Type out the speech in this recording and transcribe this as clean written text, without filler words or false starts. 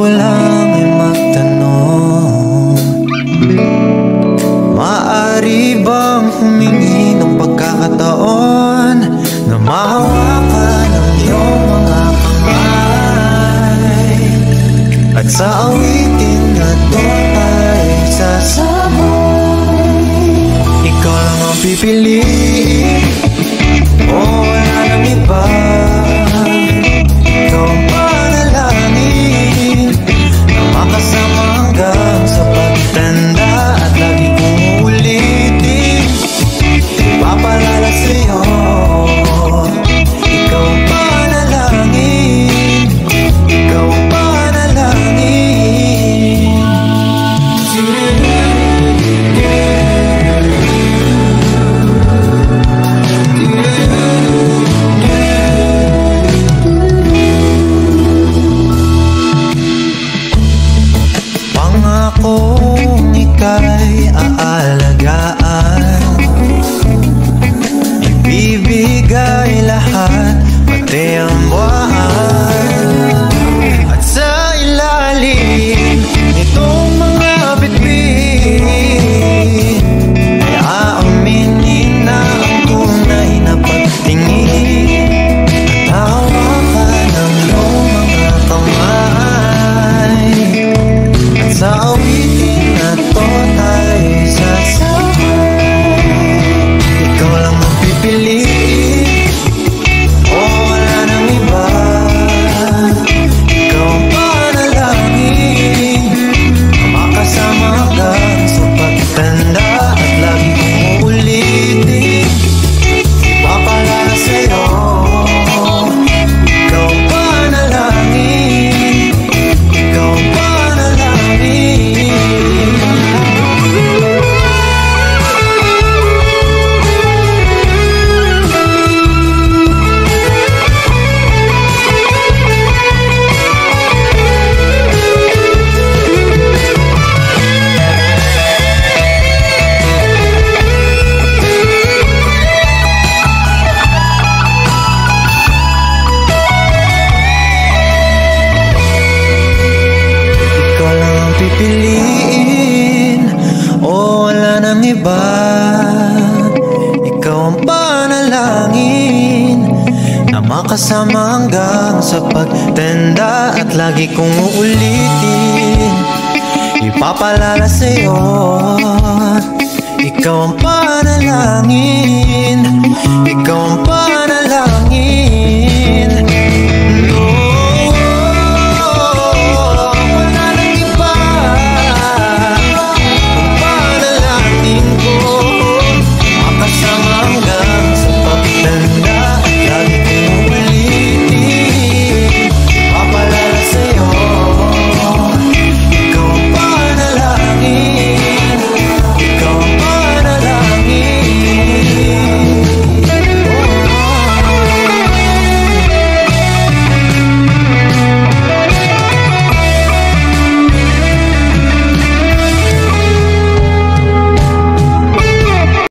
ko lang ay magtanong, maaari bang humingi ng pagkakataon na mahawakan ang iyong mga kamay, at sa awitin na to ay sasabay. Ikaw lang ang pipiliin, o wala nang iba. Ikaw ang panalangin na makasama hanggang sa pagtanda, at lagi kong uulitin, ipapalala sa'yo. Ikaw ang panalangin, ikaw ang panalangin. Pangakong ika'y aalagaan, ibibigay lahat, pati ang buwan. At sa ilalim nitong mga bituin ay aaminin na ang tunay na pagtingin, at hawakan ang iyong mga kamay, at sa awitin na to tayo sasabay. Ikaw lang ang pipiliin, o wala nang iba. Ikaw ang panalangin na makasama hanggang sa pagtanda, at lagi kong uulitin, ipapalala sa'yo. Ikaw ang panalangin, ikaw ang panalangin. Ikaw lang ang pipiliin, o wala nang iba. Ikaw ang panalangin na makasama hanggang sa pagtanda, at lagi kong uulitin, ipapalala sa'yo. Ikaw ang panalangin, ikaw ang panalangin.